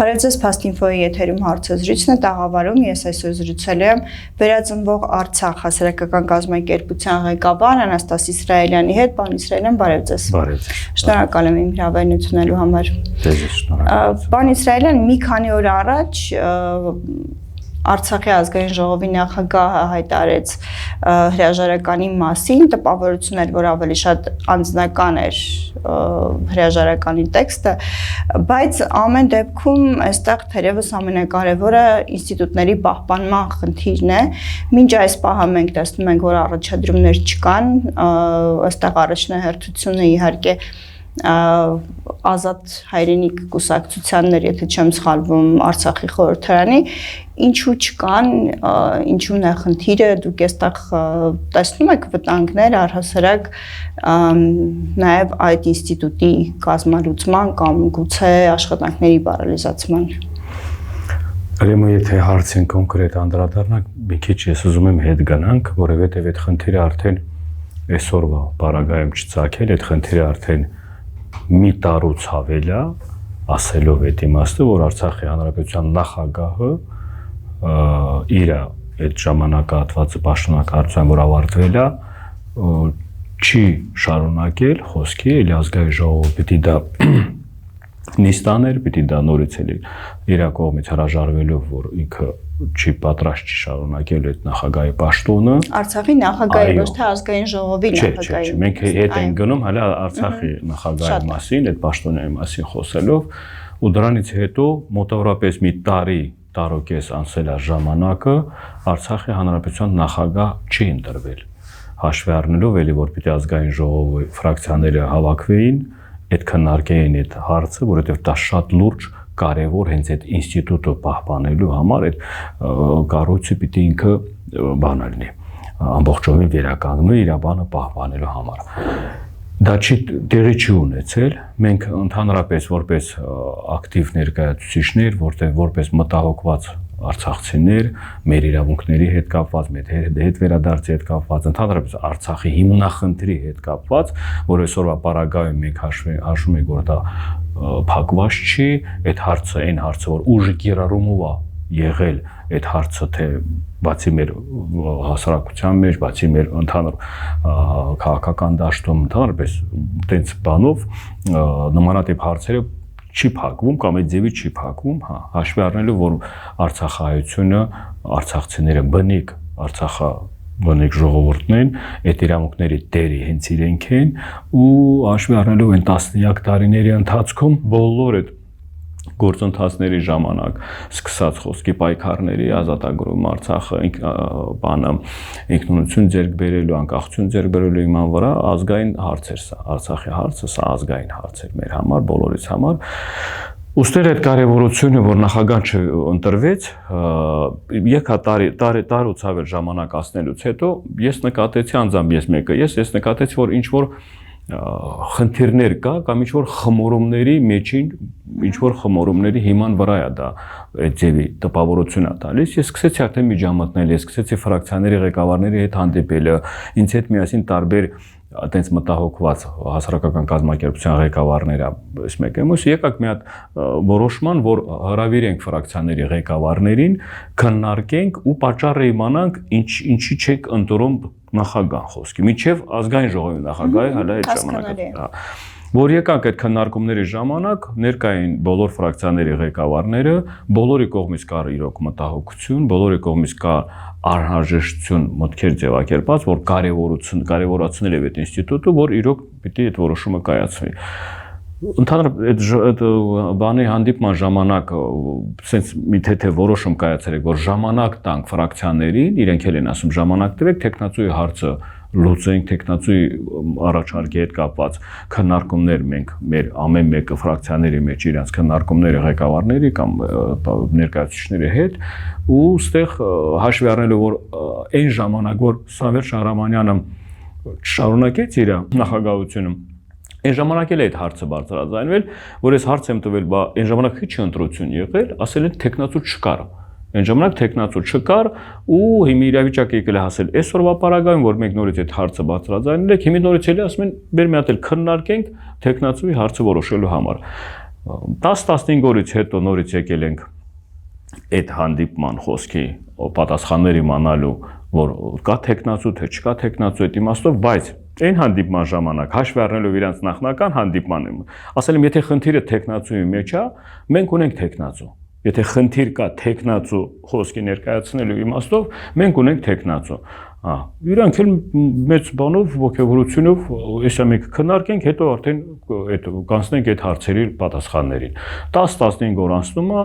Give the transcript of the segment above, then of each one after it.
Բարև Փաստինֆոյի եթերում հարցազրույցն է տաղավարում, ես այսօր զրուցել եմ վերածնվող Արցախ հասարակական կազմակերպության ղեկավար Անաստաս Իսրայելյանի հետ, պարոն Իսրայելյան, բարև ձեզ։ Բարև ձեզ։ Շնորհակալ եմ իմ հրավերն ընդունելու համար։ Ձեզ շնորհակալ։ Պարոն Իսրայելյան, մի քանի օր առաջ Արցախի ազգային ժողովի նախագահը հայտարարեց հրաժարականի մասին, տպավորություն էր, որ ավելի շատ անձնական էր հրաժարականի տեքստը, բայց ամեն դեպքում այստեղ թերևս ամենակարևորը ինստիտուտների պահպանման խնդիրն է։ Մինչ այս պահը մենք տեսնում ենք, որ առաջադրումներ չկան, այստեղ առաջնահերթությունը իհարկե Ազատ հայրենիք կուսակցությաններ, եթե չեմ սխալվում, Արցախի խորհրդարանի, ինչու չկան, ինչու՞ն է խնդիրը, դուք այստեղ տեսնում եք վտանգներ առհասարակ նաև այդ ինստիտուտի կազմալուծման կամ գուցե աշխատանքների պարալիզացման։ Ուրեմն եթե հարցին կոնկրետ անդրադառնանք, մի քիչ ես ուզում եմ հետ գնանք, որովհետև այդ խնդիրը արդեն այսօրվա պարագայում չծագել, այդ խնդիրը արդեն մի տարուց ավել է, ասելով այդ իմաստը, որ Արցախի Հանրապետության նախագահը իր այդ ժամանակահատվածը պաշտոնակարծության, որ ավարտվել է, չի շարունակել խոսքի, էլի ազգային ժողովը պիտի դա նիստաներ, պիտի դա նորից էլի իր կողմից հրաժարվելով, որ ինքը չի պատրաստ չի շարունակել այդ նախագահի պաշտոնը։ Արցախի նախագահի, ոչ թե ազգային ժողովի նախագահի։ Չէ, մենք հետ ենք գնում հələ Արցախի նախագահի մասին, այդ պաշտոնների մասին խոսելով, ու դրանից հետո մոտավորապես մի տարուկես անցել է ժամանակը, Արցախի Հանրապետության նախագահ չի ընտրվել։ Հաշվի առնելով էլի, որ պիտի ազգային ժողովի ֆրակցիաները հավաքվեին, այդ քննարկեին այդ հարցը, որովհետև դա շատ լուրջ կարևոր հենց այդ ինստիտուտը պահպանելու համար այդ կառույցը պիտի ինքը բան լինի, ամբողջովին վերականգնվի իր բանը պահպանելու համար։ Դա տեղի չի ունեցել, մենք ընդհանրապես որպես ակտիվ ներկայացուցիչներ, որպես մտահոգված արցախցիներ, մեր իրավունքների հետ կապված, մեր հետ վերադարձի հետ կապված, ընդհանրապես Արցախի հիմնախնդրի հետ կապված, որ այսօրվա պարագայում մենք հաշվում ենք, որ դա փակված չի, այդ հարցը, այն հարցը, որ ուժի կիրառումով է եղել այդ հարցը, թե բացի մեր հասարակության մեջ, բացի մեր ընդհանուր քաղաքական դաշտում, ընդհանրապես տենց բանով նմանատիպ հարցերը չի փակվում կամ այդ ձևի չի փակվում, հաշվի առնելով, որ Արցախահայությունը, արցախցիները բնիկ բնիկ ժողովուրդն են, այդ իրավունքների տերը հենց իրենք են, ու հաշվի առնելով այն տասնյակ տարիների ընթացքում բոլոր այդ գործընթացների ժամանակ սկսած խոսքի պայքարների ազատագրում Արցախը բանը ինքնություն ձեռք բերելու, անկախություն ձեռք բերելու իման վրա ազգային հարց էր սա, Արցախի հարցը սա ազգային հարց էր մեր համար, բոլորիս համար։ Ուստեղ այդ կարևորությունը, որ նախագահ չընտրվեց, եկա տարուց ավել ժամանակ անցնելուց հետո ես նկատեցի անձամբ ես նկատեցի, որ ինչ որ խնդիրներ կա կամ ինչ-որ խմորումների մեջին, ինչ-որ խմորումների հիման վրա է դա այդ ձևի տպավորություն է տալիս, ես սկսեցի արդեն միջամտնել, ես սկսեցի ֆրակցիաների ղեկավարների հետ հանդիպելը, ինձ հետ միասին տարբեր այտենց մտահոգված հասարակական կազմակերպության ղեկավարները, այս մեկը եկակ մի հատ որոշման, որ հրավիրենք ֆրակցիաների ղեկավարներին, քննարկենք ու պատճառը իմանանք ինչի չեք ընտրում նախագահ խոսքի, մինչև ազգային ժողովի նախագահի հələ այդ ժամանակը։ Որ եկանք այդ քննարկումների ժամանակ ներկային բոլոր ֆրակցիաների ղեկավարները, բոլորի կողմից կար իրոք մտահոգություն, բոլորի կողմից կար անհրաժեշտություն մտքեր ձևակերպած, որ կարևորացնել է այդ ինստիտուտը, որ իրոք պիտի այդ որոշումը կայացվի։ Ընդհանրապես այդ բանի հանդիպման ժամանակ sense մի թե որոշում կայացրեք, որ ժամանակ տանք ֆրակցիաներին, իրենք էլ են ասում ժամանակ տվեք, տեխնացուի հարցը լուծենք, տեխնացուի առաջարկի հետ կապված քննարկումներ մենք մեր ամեն մեկը ֆրակցիաների մեջ իրենց քննարկումները ղեկավարների կամ ներկայացուցիչների հետ ու ստեղ հաշվի առնելով որ այն ժամանակ որ Սամվել Շահրամանյանը շարունակեց իր նախագահությունը այն ժամանակ էլ այդ հարցը բարձրաձայնվել, որ այս հարցը եմ տվել, բա այն ժամանակ քիչ ընտրություն եղել, ասել են տեխնացու չկար։ Այն ժամանակ տեխնացու չկար ու հիմա իրավիճակը եկել է հասել այսօրվա պարագայում, որ մենք նորից այդ հարցը բարձրաձայնել ենք, հիմա նորից էլի ասում են, «Բեր մի հատ էլ քննարկենք տեխնացուի հարցը որոշելու համար»։ 10-15 օրից հետո նորից եկել ենք այդ հանդիպման խոսքի պատասխաններ իմանալու, որ կա տեխնացու, թե չկա տեխնացու այդ իմաստով, բայց այն հանդիպման ժամանակ հաշվի առնելով իրանց նախնական հանդիպմանը, ասել եմ, եթե խնդիրը տեխնացուի մեջ է, մենք ունենք տեխնացու։ Եթե խնդիր կա տեխնացու խոսքի ներկայացնելու իմաստով, մենք ունենք տեխնացու։ Իրանք էլ մեծ բանով ողջավորությունով էսա մենք քննարկենք, հետո արդեն այդ կանցնենք այդ հարցերի պատասխաններին։ 10-15 օր անցնում է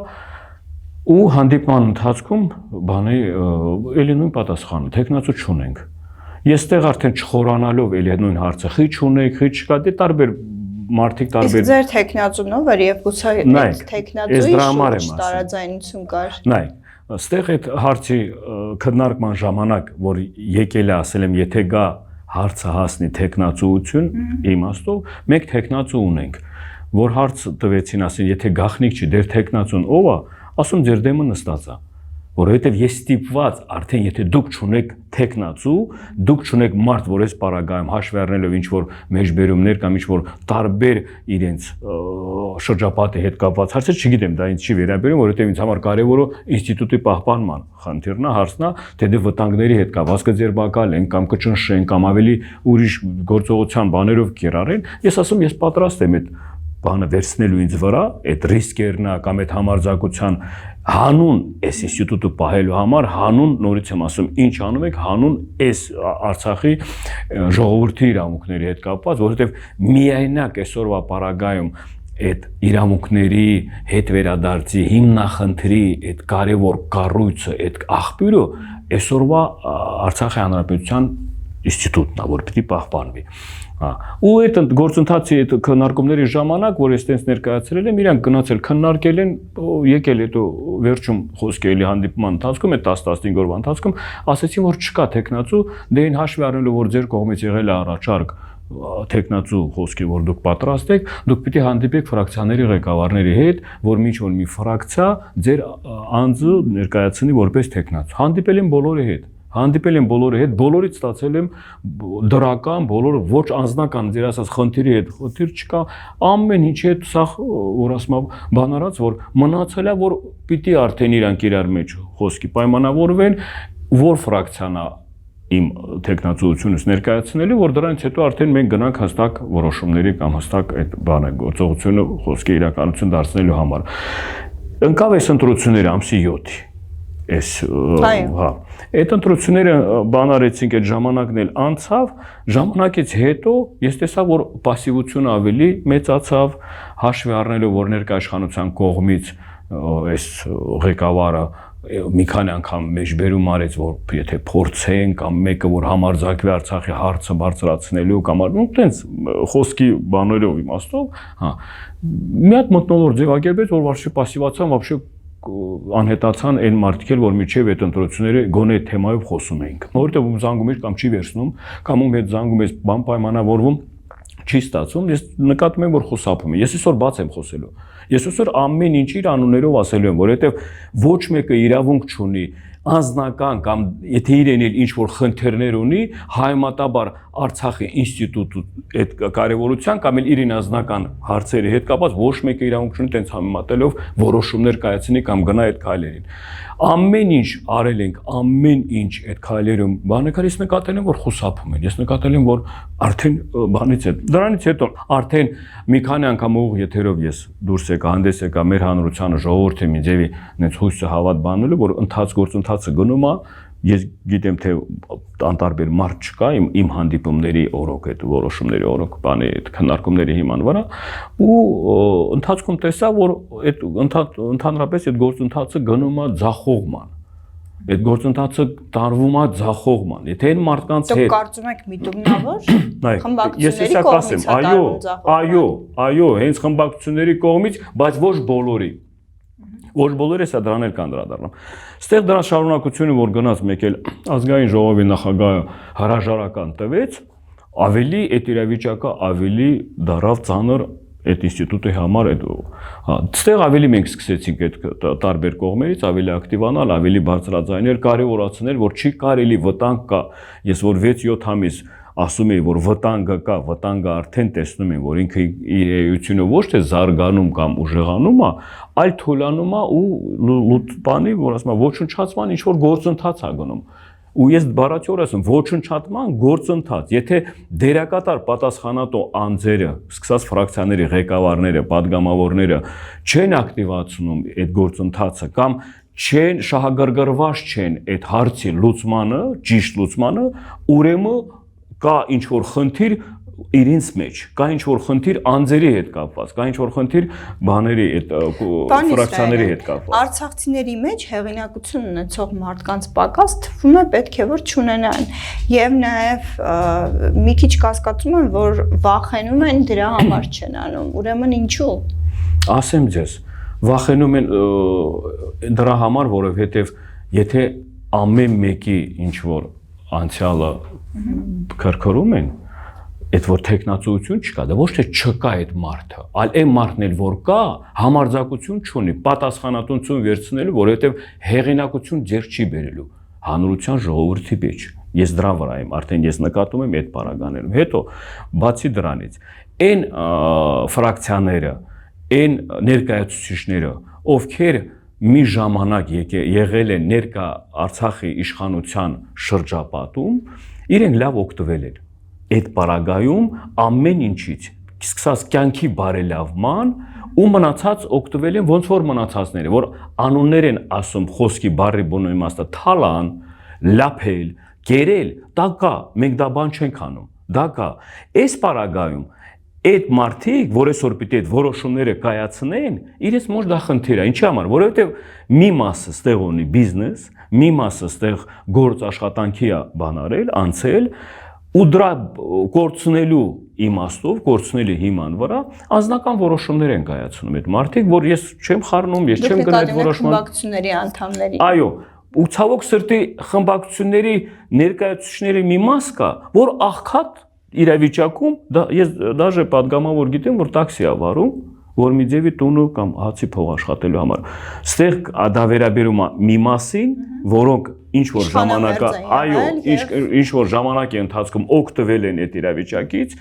ու հանդիպման ընթացքում բանի էլի նույն պատասխանը, տեխնացու չունենք։ Ես ստեղ արդեն չխորանալով էլի նույն հարցը, խի չունենք, խի չկա, դե տարբեր մարդիկ տարբեր։ Իսկ ձեր տեխնացուն ով էր եւ գուցե այդ տեխնացուի շուրջ տարաձայնություն կար։ Նայ, ստեղ այդ հարցի քննարկման ժամանակ, որ եկել է, ասել եմ, եթե գա հարցը հասնի տեխնացուություն իմաստով, մենք տեխնացու ունենք, որ հարց տվեցին, ասեն, եթե գախնիկ չի, դեր տեխնացուն ով է, ասում ձեր դեմը նստած է։ Որովհետև ես ստիպված արդեն եթե դուք չունեք տեխնացու, դուք չունեք մարդ, որ այս պարագայում հաշվի առնելով ինչ որ մեջբերումներ կամ ինչ որ տարբեր իրենց շրջապատի հետ կապված հարցեր, չգիտեմ, դա ինձ չի վերաբերում, որովհետև ինձ համար կարևորը ինստիտուտի պահպանման խնդիրն է, հարցն է, թե դե վտանգների հետ կապված կձերբակալ են կամ կճնշեն կամ ավելի ուրիշ գործողության բաներով կիրառեն, ես ասում ես պատրաստ եմ այդ բանը վերցնելու ինձ վրա, այդ ռիսկերն կամ այդ համարձակության հանուն այս ինստիտուտը պահելու համար, հանուն նորից եմ ասում, ինչ անում եք, հանուն այս Արցախի ժողովրդի իրավունքների հետ կապված, որովհետև միայնակ այսօրվա պարագայում այդ իրավունքների հետ վերադարձի հիմնախնդրի այդ կարևոր կառույցը, այդ աղբյուրը այսօրվա Արցախի հանրապետության ինստիտուտն է, որ պիտի պահպանվի։ Ու այդ գործընթացի այդ քննարկումների ժամանակ, որ ես տենց ներկայացրել եմ, իրանք գնացել քննարկել են, եկել հետո վերջում խոսքի էլի հանդիպման ընթացքում, այդ 10-15 օրվա ընթացքում, ասեցին, որ չկա տեխնացու, դե այն հաշվի առնելով, որ ձեր կողմից եղել է առաջարկ տեխնացու խոսքի, որ դուք պատրաստ եք, դուք պիտի հանդիպեք ֆրակցիաների ղեկավարների հետ, որ ինչ որ մի ֆրակցիա ձեր անձը ներկայացնի որպես տեխնացու։ Հանդիպել եմ բոլորի հետ։ Հանդիպել եմ բոլորի հետ, բոլորից ստացել եմ դրական, բոլորը ոչ անձնական, ձեր ասած խնդիրի հետ, խնդիր չկա, ամեն ինչի հետ սա որ ասում եմ բան արած, որ մնացել է, որ պիտի արդեն իրանք իրար մեջ խոսքի պայմանավորվեն, որ ֆրակցիան է իմ տեխնացուությունս ներկայացնելու, որ դրանից հետո արդեն մենք գնանք հստակ որոշումների կամ հստակ այդ բանը գործողությունը խոսքի իրականություն դարձնելու համար։ Ընկավ այս ընտրությունները ամսի 7-ի։ Այս հա այդ ընտրությունները բանարեցինք, այդ ժամանակն էլ անցավ, ժամանակից հետո ես տեսա, որ пассивությունը ավելի մեծացավ, հաշվի առնելով, որ ներկայաշխանության կողմից այս ղեկավարը մի քանի անգամ մեջբերում արեց, որ եթե փորձեն կամ մեկը որ համարձակվի Արցախի հարցը բարձրացնելու կամ տենց խոսքի բաներով իմաստով, հա մի հատ մտնոլորտ ձևակերպեց, որ вообще пассивացան, вообще անհետացան այն մարդիկ էլ, որ միջև այդ ընտրությունները գոնե այդ թեմայով խոսում էինք։ Որովհետև ում զանգում ես կամ չի վերցնում, կամ ում հետ զանգում ես բան պայմանավորվում, չի ստացվում, ես նկատում եմ, որ խոսափում է։ Ես այսօր բաց եմ խոսելու։ Ես այսօր ամեն ինչ իր անուններով ասելու եմ, որովհետև ոչ մեկը իրավունք չունի անձնական կամ եթե իրեն էլ ինչ որ խնդիրներ ունի, հայմատաբար Արցախի ինստիտուտի այդ կարևորության կամ էլ իրեն անձնական հարցերի հետ կապված ոչ մեկը իրավունք չունի տենց համեմատելով որոշումներ կայացնի կամ գնա այդ քայլերին։ Ամեն ինչ արել ենք, ամեն ինչ այդ քայլերում բանակար ես նկատել եմ, որ խուսափում են։ Ես նկատել եմ, որ արդեն բանից է։ Դրանից հետո արդեն մի քանի անգամ ուղ եթերով ես դուրս եկա, հանդես եկա մեր հանրությանը, ժողովրդի մի ձևի նենց հույսը հավատ բանելու, որ գործընթացը գնում է, ես գիտեմ թե անտարբեր մարդ չկա իմ հանդիպումների օրոք, այդ որոշումների օրոք, բանի այդ քննարկումների հիման վրա ու ընթացքում տեսա, որ այդ ընդհանրապես այդ գործընթացը գնում է ձախողման։ Այդ գործընթացը տարվում է ձախողման։ Եթե այն մարդկանց հետ դուք կարծում եք միտումնավոր խմբակցությունների կողմից այո, հենց խմբակցությունների կողմից, բայց ոչ բոլորի։ Ոչ բոլորը սա դրան էլ կանդրադառնամ։ Ստեղ դրան շարունակությունը, որ գնաց մեկ էլ ազգային ժողովի նախագահը հրաժարական տվեց, ավելի այդ իրավիճակը ավելի դարավ ծանր այդ ինստիտուտի համար այդ ստեղ ավելի մենք սկսեցինք այդ տարբեր կողմերից ավելի ակտիվանալ, ավելի բարձրաձայնել, կարևորացնել, որ չի կարելի վտանգ կա, ես որ 6-7 ամիս ասում էի, որ վտանգը կա, վտանգը արդեն տեսնում եմ, որ ինքը իր էությունը ոչ թե զարգանում կամ ուժեղանում է, այլ թուլանում է ու բանի, որ ասում եմ, ոչնչացման ինչ որ գործընթաց է գնում։ Ու ես բառացիորեն ասում, ոչնչացման գործընթաց, եթե դերակատար պատասխանատու անձերը, սկսած ֆրակցիաների ղեկավարները, падգամավորները չեն ակտիվացնում այդ գործընթացը կամ չեն շահագրգռված չեն այդ հարցի լուծմանը, ճիշտ լուծմանը, ուրեմն կա ինչ որ խնդիր իրենց մեջ, կա ինչ որ խնդիր անձերի հետ կապված, կա ինչ որ խնդիր բաների այդ ֆրակցիաների հետ կապված։ Արցախցիների մեջ հեղինակություն ունեցող մարդկանց պակաս թվում է պետք է որ չունենան եւ նաեւ մի քիչ կասկածում եմ որ վախենում են դրա համար չեն անում, ուրեմն ինչու։ Ասեմ ձեզ, վախենում են դրա համար, որովհետեւ եթե ամեն մեկի ինչ որ անցյալը քրքրում են այդ որ տեխնացություն չկա, դա ոչ թե չկա այդ մարդը, այլ այն մարդն էլ որ կա, համարձակություն չունի, պատասխանատվություն վերցնելու, որովհետև հեղինակություն ձեռք չի բերելու հանրության ժողովրդի մեջ։ Ես դրա վրա եմ, արդեն ես նկատում եմ այդ պարագաներում։ Հետո բացի դրանից, այն ֆրակցիաները, այն ներկայացուցիչները, ովքեր մի ժամանակ եղել են ներկա Արցախի իշխանության շրջապատում, իրենք լավ օգտվել են։ Այդ պարագայում ամեն ինչից, սկսած կյանքի բարելավման ու մնացած օգտվել են ոնց որ մնացածները, որ անուններ են ասում խոսքի բարի բունո իմաստը, թալան, լափել, գերել, դա կա, մենք դա բան չենք անում, դա կա։ Այս պարագայում այդ մարդիկ, որ այսօր պիտի այդ որոշումները կայացնեն, իրենց մոտ դա խնդիր է, ինչի համար, որովհետև մի մասը ստեղ ունի բիզնես, մի մասը ստեղ գործ աշխատանքի է բան արել, անցել ու դրա կորցնելու իմաստով, կորցնելու հիման վրա անձնական որոշումներ են կայացնում այդ մարդիկ, որ ես չեմ խառնում, ես չեմ գնել այդ որոշման խմբակցությունների անդամների։ Այո, ու ցավոք սրտի խմբակցությունների ներկայացուցիչների մի մաս կա, որ աղքատ իրավիճակում ես դաժե падգամավոր գիտեմ, որ տաքսի է վարում, որ մի ձևի տունը կամ հացի փող աշխատելու համար։ Ստեղ դա վերաբերում է մի մասին, որոնք ինչ որ ժամանակա, այո, ինչ որ ժամանակի ընթացքում օգտվել են այդ իրավիճակից,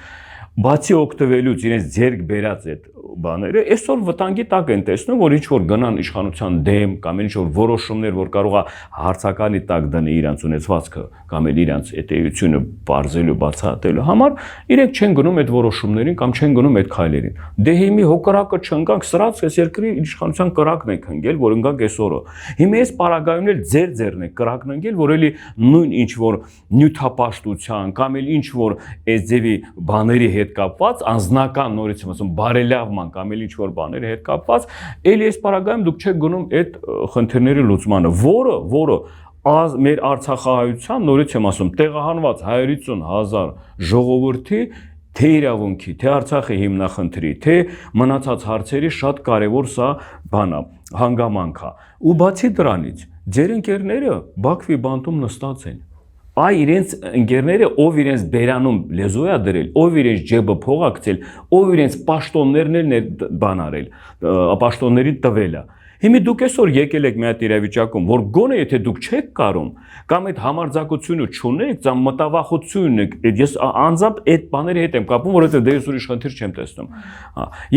բացի օգտվելուց իրենց ձեռք բերած այդ բաները, այսօր վտանգի տակ են տեսնում, որ ինչ որ գնան իշխանության դեմ կամ ինչ որ որոշումներ, որ կարող է հարցականի տակ դնի իրենց ունեցվածքը կամ էլ իրենց էտեյությունը բարձելու, բացահայտելու համար, իրենք չեն գնում այդ որոշումներին կամ չեն գնում այդ քայլերին։ Դե հիմի հոկրակը չընկանք, սրած այս երկրի իշխանության կրակն եք ընկել, որ ընկանք այսօրը։ Հիմա այս պարագայումն էլ ձեր ձեռն է կրակն ընկել, որ էլի նույն ինչ որ նյութապաշտության կամ էլ ինչ որ այս ձևի բաների հետ կապված, անձնական նորից եմ ասում, բարելավման կամ էլ ինչ որ բաների հետ կապված, էլի այս պարագայում դուք չեք գնում այդ խնդիրների լուծմանը, որը մեր Արցախահայության, նորից եմ ասում, տեղահանված 150,000 ժողովրդի թե իրավունքի, թե Արցախի հիմնախնդրի, թե մնացած հարցերի շատ կարևոր սա բան է, հանգամանք է։ Ու բացի դրանից, ձեր ընկերները Բաքվի բանտում նստած են։ Այ իրենց ընկերները, ով իրենց բերանում լեզու է դրել, ով իրենց ջեբը փող է գցել, ով իրենց պաշտոններն էլ բան արել, պաշտոններին տվել է։ Հիմա դուք այսօր եկել եք մի հատ իրավիճակում, որ գոնե եթե դուք չեք կարող կամ այդ համարձակությունը չունեք, կամ մտավախությունն եք, ես անձամբ այդ բաների հետ եմ կապում, որովհետև դե ես ուրիշ խնդիր չեմ տեսնում։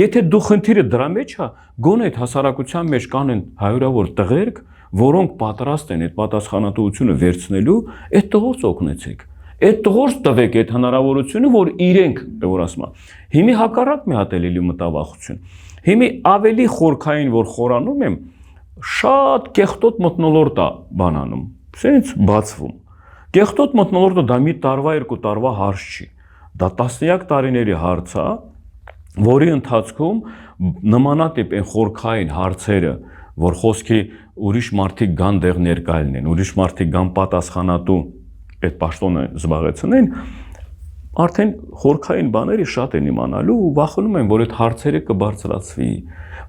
Եթե դու խնդիրը դրա մեջ է, գոնե այդ հասարակության մեջ կան են հարյուրավոր տղերք, որոնք պատրաստ են այդ պատասխանատվությունը վերցնելու, այդ տղորց օգնեցեք։ Այդ տղորց տվեք այդ հնարավորությունը, որ իրենք, որ ասում եմ, հիմի հակառակ մի հատ էլի մտավախություն։ Հիմի ավելի խորքային, որ խորանում եմ, շատ կեղտոտ մթնոլորտ է բանանում, սենց բացվում։ Կեղտոտ մթնոլորտը դա մի տարվա, երկու տարվա հարց չի։ Դա տասնյակ տարիների հարց է, որի ընթացքում նմանատիպ այն խորքային հարցերը, որ խոսքի ուրիշ մարդիկ գան դեղ ներկա լինեն, ուրիշ մարդիկ գան պատասխանատու այդ պաշտոնը զբաղեցնեն, արդեն խորքային բաները շատ են իմանալու ու վախենում են, որ այդ հարցերը կբարձրացվի,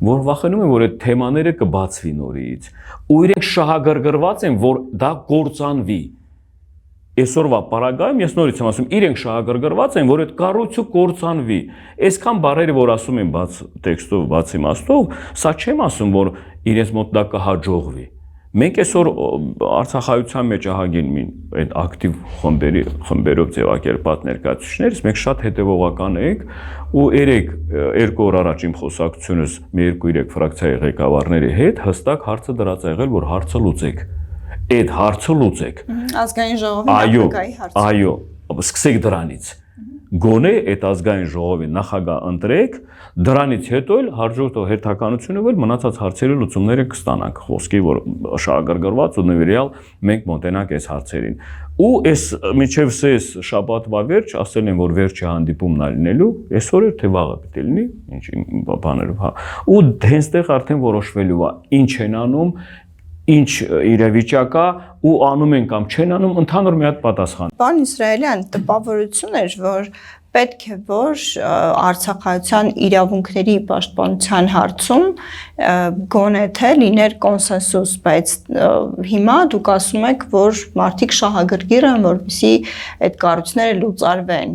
որ վախենում են, որ այդ թեմաները կբացվի նորից, ու իրենք շահագրգռված են, որ դա կործանվի։ Այսօրվա պարագայում ես նորից եմ ասում, իրենք շահագրգռված են, որ այդ կառույցը կործանվի։ Այսքան բառերը, որ ասում են բաց տեքստով, բաց իմաստով, սա չեմ ասում, որ իրենց մոտ դա կհաջողվի։ Մենք այսօր Արցախայության մեջ ահագին այդ ակտիվ խմբերով ձևակերպած ներկայացուցիչներից մենք շատ հետևողական ենք ու երեք երկու օր առաջ իմ խոսակցությունս մի 2-3 ֆրակցիայի ղեկավարների հետ հստակ հարցը դրած է եղել, որ հարցը լուծեք։ Այդ հարցը լուծեք։ Ազգային ժողովի նախագահի հարցը։ Այո, սկսեք դրանից։ Գոնե այդ ազգային ժողովի նախագահ ընտրեք, դրանից հետո էլ հաջորդ հերթականությունը վել մնացած հարցերի լուծումները կստանանք, խոսքի որ շահագրգռված ու նվիրյալ մենք մոտենանք այս հարցերին։ Ու այս միջև սես շաբաթվա վերջ ասել են որ վերջի հանդիպումն է լինելու, այսօր էր թե վաղը պետք է լինի, ինչ բաներով, հա։ Ու հենստեղ արդեն որոշվելու է ինչ են անում, ինչ իրավիճակ է ու անում են կամ չեն անում, ընդհանուր մի հատ պատասխան։ Պարոն Իսրայելյան, տպավորություն էր, որ պետք է որ արցախայցյան իրավունքների պաշտպանության հարցում գոնե թե լիներ կոնսենսուս, բայց հիմա դուք ասում եք, որ մարդիկ շահագրգիռ են, որպեսզի այդ կառույցները լուծարվեն։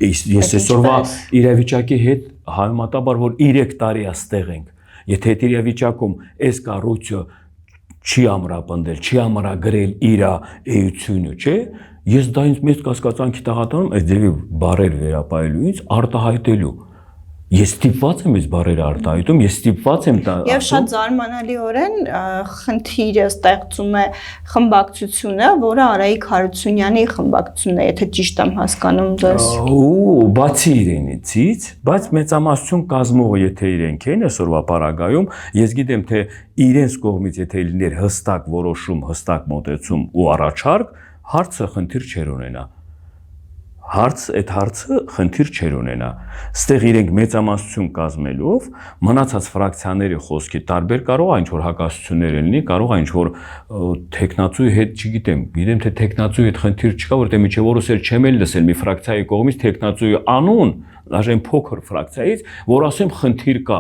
Ես այսօրվա իրավիճակի հետ համեմատաբար որ 3 տարի է ստեղ ենք, եթե այդ իրավիճակում այս կառույցը չի ամրապնդել, չի ամրագրել իր էությունը, չէ՞։ Ես դա ինձ մեծ կասկածանքի տաղատանում այս ձևի բարեր վերապայելու ինձ արտահայտելու։ Ես ստիպված եմ այս բարերը արտահայտում, ես ստիպված եմ դա։ Եվ շատ զարմանալիորեն խնդիրը ստեղծում է խմբակցությունը, որը Արայիկ Հարությունյանի խմբակցությունն է, եթե ճիշտ եմ հասկանում ձեզ։ Ու բացի իրենիցից, բայց մեծամասնություն կազմողը եթե իրենք են այսօրվա պարագայում, ես գիտեմ թե իրենց կողմից եթե լիներ հստակ որոշում, հստակ մոտեցում ու առաջարկ, հարցը խնդիր չեր ունենա։ Այդ հարցը խնդիր չեր ունենա։ Ստեղ իրենք մեծամասնություն կազմելով, մնացած ֆրակցիաների խոսքի տարբեր կարող է ինչ-որ հակասություններ լինի, կարող է ինչ-որ տեխնացուի հետ, չգիտեմ, գիտեմ թե տեխնացուի հետ խնդիր չկա, որտեղ միջև օրս էլ չեմ էլ լսել մի ֆրակցիայի կողմից տեխնացուի անուն, դաժե փոքր ֆրակցիայից, որ ասեմ խնդիր կա,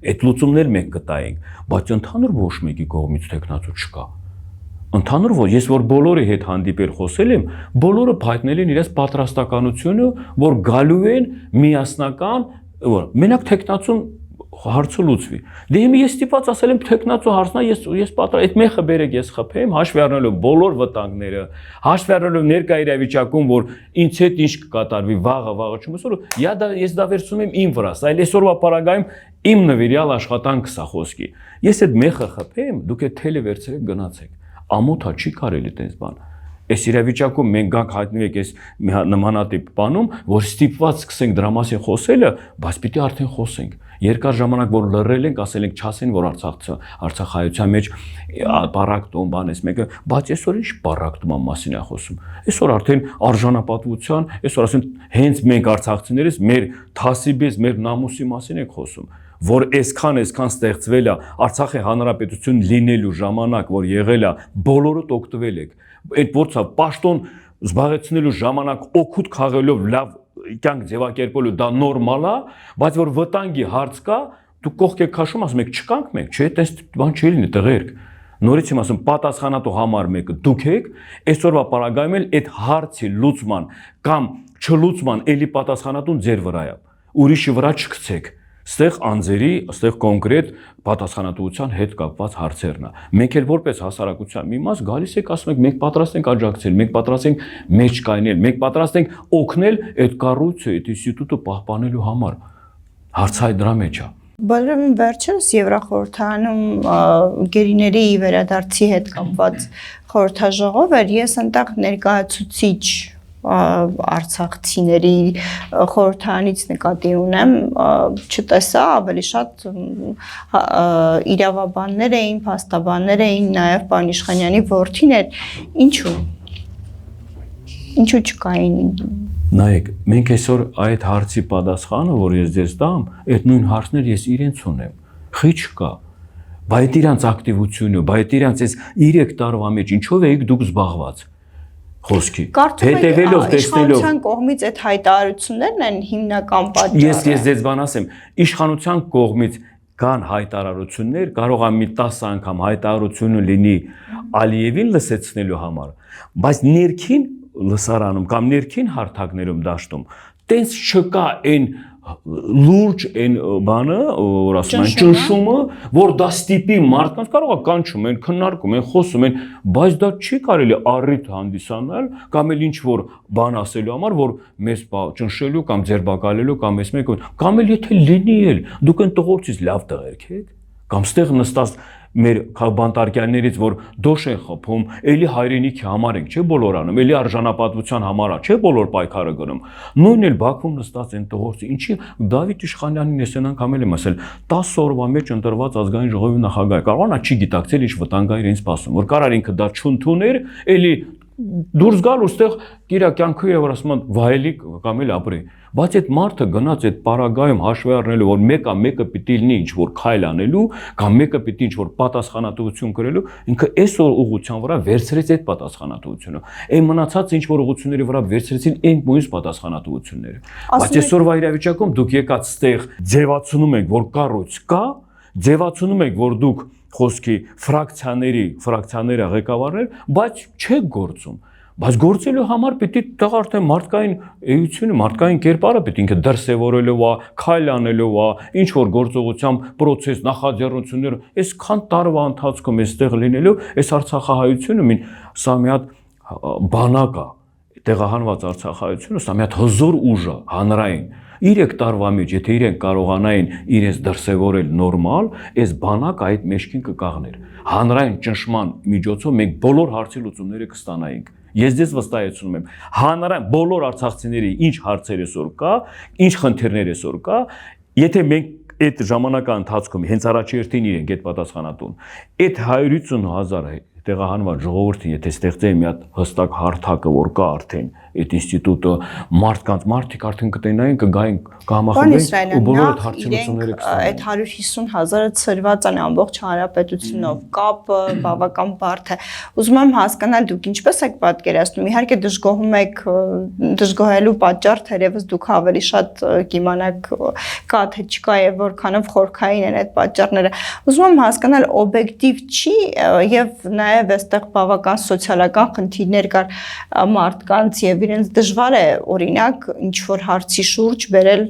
այդ լուծումներ մենք կտայինք, բայց ընդհանուր ոչ մեկի կողմից տեխնացու չկա։ Ընդհանուր որ ես որ բոլորի հետ հանդիպել խոսել եմ, բոլորը հայտնել են իրենց պատրաստականությունը, որ գալու են միասնական, որ մենակ տեխնացուն հարցը լուծվի։ Դե հիմա ես ստիպված ասել եմ տեխնացու հարցնա, ես պատրաստ այդ մեխը բերեք ես խփեմ, հաշվի առնելով բոլոր վտանգները, հաշվի առնելով ներկա իրավիճակում, որ ինձ հետ ինչ կկատարվի վաղը չմսոր, ես դա վերցնում եմ իմ վրա, այլ այսօրվա պարագայում իմ նվիրյալ աշխատանքս է խոսքի։ Ես այդ մեխը խփեմ, դուք այդ թելը վերցրեք գնացեք։ Ամոթա չի կարելի տես բան։ Այս իրավիճակում մենք գանք հայտնվենք այս նմանատիպ բանում, որ ստիպված սկսենք դրա մասին խոսելը, բայց պիտի արդեն խոսենք։ Երկար ժամանակ որ լռել ենք, ասել ենք չասեն, որ Արցախայցյան մեջ պարակտում բանես մեկը, բայց այսօր ինչ պարակտման մասին է խոսում։ Այսօր արդեն արժանապատվության, այսօր ասեն հենց մենք արցախցիներս մեր թասիբես, մեր նամուսի մասին ենք խոսում, որ այսքան ստեղծվել է Արցախի հանրապետություն լինելու ժամանակ, որ եղել է, բոլորդ օգտվել եք։ Այդ որցա պաշտոն զբաղեցնելու ժամանակ օգուտ քաղելով լավ կյանք ձևակերպելու դա նորմալ է, բայց որ վտանգի հարց կա, դուք կողք եք քաշում, ասում եք չկանք մենք, չէ, այդպես բան չի լինի տղերք։ Նորից եմ ասում, պատասխանատու համար մեկը դուք եք, այսօրվա պարագայում էլ այդ հարցի լուծման կամ չլուծման էլի պատասխանատուն ձեր վրա է։ Ուրիշի վրա չգցեք։ Ստեղ անձերի, ստեղ կոնկրետ պատասխանատվության հետ կապված հարցերն է։ Մենք էլ որպես հասարակության մի մաս գալիս եք ասում եք մենք պատրաստ ենք աջակցել, մենք պատրաստ ենք մեջ կայնել, մենք պատրաստ ենք օգնել այդ կառույցը, այդ ինստիտուտը պահպանելու համար։ Հարցը այդ դրա մեջ է։ Բոլորովին վերջերս Եվրախորհրդարանում գերիների վերադարձի հետ կապված խորհրդաժողով էր, ես այնտեղ ներկայացուցիչ արցախցիների խորհրդարանից նկատի ունեմ, չտեսա, ավելի շատ իրավաբաններ էին, փաստաբաններ էին, նաև պարոն Իշխանյանի որդին էր, ինչու չկային։ Նայեք, մենք այսօր այդ հարցի պատասխանը, որ ես ձեզ տամ, այդ նույն հարցներ ես իրենց ունեմ, խի չկա, բայց իրանց ակտիվությունը, բայց իրանց այս 3 տարվա մեջ ինչով եք դուք զբաղված խոսքի, հետևելով, տեսնելով։ Իշխանության կողմից այդ հայտարարություններն են հիմնական պատճառը։ Ես ձեզ բան ասեմ, իշխանության կողմից կան հայտարարություններ, կարող է մի 10 անգամ հայտարարությունը լինի Ալիևին լսեցնելու համար, բայց ներքին լսարանում կամ ներքին հարթակներում դաշտում տենց չկա այն լուրջ այն բանը, որ ասում են ճնշումը, որ դա ստիպի մարդկանց կարող է կանչում, են քննարկում, են խոսում, են, բայց դա չի կարելի առիթ հանդիսանալ կամ էլ ինչ որ բան ասելու համար, որ մեզ ճնշելու կամ ձերբակալելու կամ էս մեկ կամ էլ եթե լինի էլ դուք այն տղորցից լավ տղերք եք կամ ստեղ նստած մեր բանտարկյալներից որ դոշ են խփում, էլի հայրենիքի համար ենք, չէ՞ բոլոր անում, էլի արժանապատվության համար է, չէ՞ բոլոր պայքարը գնում։ Նույնն էլ Բաքվում նստած են տղորցի, ինչի Դավիթ Իշխանյանին էսեն անգամ էլ եմ ասել, 10 օրվա մեջ ընտրված ազգային ժողովի նախագահ, կարող է չի գիտակցել ինչ վտանգ է իրենց սպասում, որ կարար ինքը դա չընդուներ, էլի դուրս գալ ու ստեղ իր կյանքը եւ ասում են վայելի կամ էլ ապրի։ Բայց այդ մարդը գնաց այդ պարագայում հաշվի առնելու, որ մեկը պիտի լինի ինչ որ քայլ անելու, կամ մեկը պիտի ինչ որ պատասխանատվություն կրելու, ինքը այսօր ուղղության վրա վերցրեց այդ պատասխանատվությունը։ Այն մնացած ինչ որ ուղղությունների վրա վերցրեցին այն մյուս պատասխանատվությունները։ Բայց այսօրվա իրավիճակում դուք եկած ստեղ ձևացնում եք, որ կառույց կա, ձևացնում եք, որ դուք խոսքի ֆրակցիաները ղեկավարներ, բայց չեք գործում։ Բայց գործելու համար պիտի տեղ արդեն մարդկային էությունը, մարդկային կերպարը պիտի ինքը դրսևորելով է, քայլ անելով է, ինչ որ գործողությամբ process նախաձեռնություններ, այսքան տարվա ընթացքում այստեղ լինելով, այս Արցախահայությունը սա մի հատ բանակ է, տեղահանված Արցախահայությունը, սա մի հատ հզոր ուժ է, հանրային։ 3 տարվա մեջ, եթե իրենք կարողանային իրենց դրսևորել նորմալ, այս բանակը այդ մեջքին կկաղներ։ Հանրային ճնշման միջոցով մենք բոլոր հարցի լուծումները կստանայինք։ Ես ձեզ վստահեցնում եմ, հանրային բոլոր արցախցիների ինչ հարցեր այսօր կա, ինչ խնդիրներ այսօր կա, եթե մենք այդ ժամանակա ընթացքում հենց առաջերտին իրենք այդ պատասխանատուն, այդ 150,000 տեղահանված ժողովրդին, եթե ստեղծեի մի հատ հստակ հարթակը, որ կա արդեն այդ ինստիտուտը, մարդիկ արդեն կտենային, կգային, կհամախմբեին ու բոլոր այդ հարցի լուծումները կստանային։ Այդ 150,000-ը ծրված են ամբողջ հանրապետությունով, կապը բավական բարդ է։ Ուզում եմ հասկանալ դուք ինչպես եք պատկերացնում, իհարկե դժգոհում եք, դժգոհելու պատճառ թերևս դուք ավելի շատ կիմանաք կա թե չկա եւ որքանով խորքային են այդ պատճառները։ Ուզում եմ հասկանալ օբյեկտիվ չի եւ նաեւ այստեղ բավական սոցիալական խնդիրներ կար մարդկանց եւ իրենց դժվար է օրինակ ինչ որ հարցի շուրջ բերել,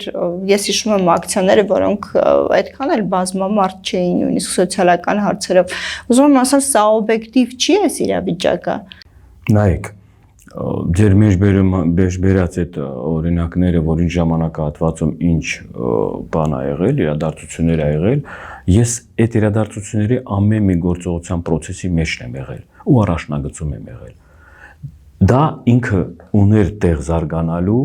ես հիշում եմ ակցիաները, որոնք այդքան էլ բազմամարդ չէին նույնիսկ սոցիալական հարցերով։ Ուզում եմ ասել, սա օբյեկտիվ չի այս իրավիճակը։ Նայեք, ձեր մեջ բերած այդ օրինակները, որ ինչ ժամանակահատվածում ինչ բան ա եղել, իրադարձություններ ա եղել, ես այդ իրադարձությունների ամեն մի գործողության process-ի մեջն եմ եղել ու առաջնագծում եմ եղել։ Դա ինքը ուներ տեղ զարգանալու,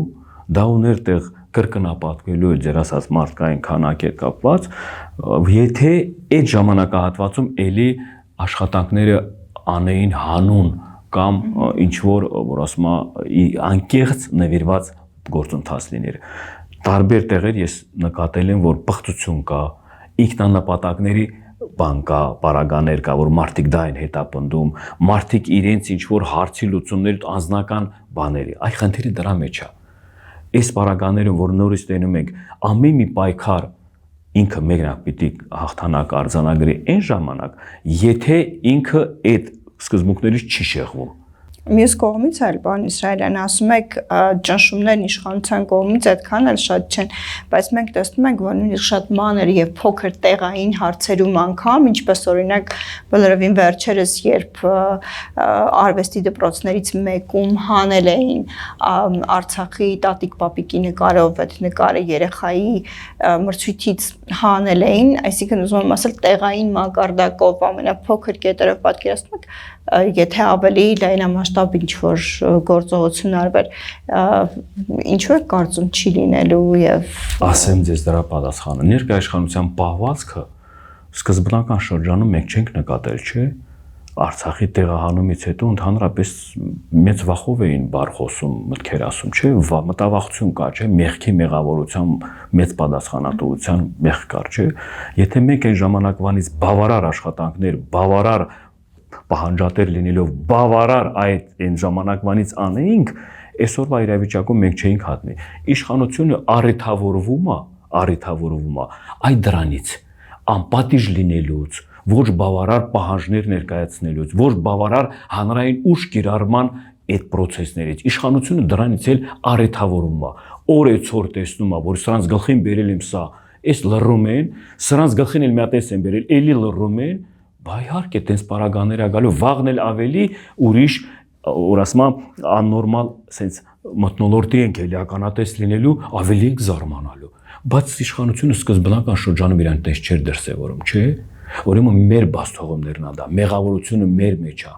դա ուներ տեղ կրկնապատկվելու ձեր ասած մարդկային քանակի հետ կապված, եթե այդ ժամանակահատվածում էլի աշխատանքները անեին հանուն կամ ինչ որ ասում եմ անկեղծ նվիրված գործընթաց լիներ։ Տարբեր տեղեր ես նկատել եմ, որ պղծություն կա, ինքնանպատակների բան կա, պարագաներ կա, որ մարդիկ դա են հետապնդում, մարդիկ իրենց ինչ որ հարցի լուծումներ անձնական բաների, այ խնդիրը դրա մեջ է։ Այս պարագաներում, որ նորից տենում ենք, ամեն մի պայքար ինքը մեկնակ պիտի հաղթանակ արձանագրի այն ժամանակ, եթե ինքը այդ սկզբունքներից չի շեղվում։ Մյուս կողմից էլ, պարոն Իսրայելյան, ասում եք ճնշումներն իշխանության կողմից այդքան էլ շատ չեն, բայց մենք տեսնում ենք, որ նույնիսկ շատ մանր եւ փոքր տեղային հարցերում անգամ, ինչպես օրինակ բոլորովին վերջերս, երբ արվեստի դպրոցներից մեկում հանել էին Արցախի տատիկ պապիկի նկարով, այդ նկարը երեխայի մրցույթից հանել էին, այսինքն ուզում եմ ասել տեղային մակարդակով ամենափոքր կետերով պատկերացնում եք, եթե ավելի լայնամասշտաբ ինչ-որ գործողություն արվեր, ինչու է կարծում չի լինելու եւ ասեմ ձեզ դրա պատասխանը։ Ներկայաշխանության պահվածքը սկզբնական շրջանում մենք չենք նկատել, չէ՞։ Արցախի տեղահանումից հետո ընդհանրապես մեծ վախով էին բառ խոսում, մտքեր ասում, չէ՞, մտավախություն կա, չէ՞, մեղքի մեղավորության մեծ պատասխանատվության մեղք կար, չէ՞։ Եթե մենք այն ժամանակվանից բավարար աշխատանքներ, բավարար պահանջատեր լինելով բավարար այն ժամանակվանից անեինք, այսօրվա իրավիճակում մենք չէինք հատնի։ Իշխանությունը առիթավորվում է այդ դրանից, անպատիժ լինելուց, ոչ բավարար պահանջներ ներկայացնելուց, ոչ բավարար հանրային ուժ կիրառման այդ process-ներից։ Իշխանությունը դրանից էլ առիթավորվում է։ օրեցօր տեսնում է, որ սրանց գլխին բերել եմ սա, այս լռում են, սրանց գլխին էլ մի հատ եմ բերել, էլի լռում են, բա իհարկե տենց պարագաներ ա գալու, վաղն էլ ավելի ուրիշ, որ ասում եմ, աննորմալ sense մթնոլորտի ենք էլի ականատես լինելու, ավելի ենք զարմանալու։ Բայց իշխանությունը սկզբնական շրջանում իրան տես չէր դրսևորում, չէ՞։ Ուրեմն մեր բաց թողումներն ա դա, մեղավորությունը մեր մեջ է։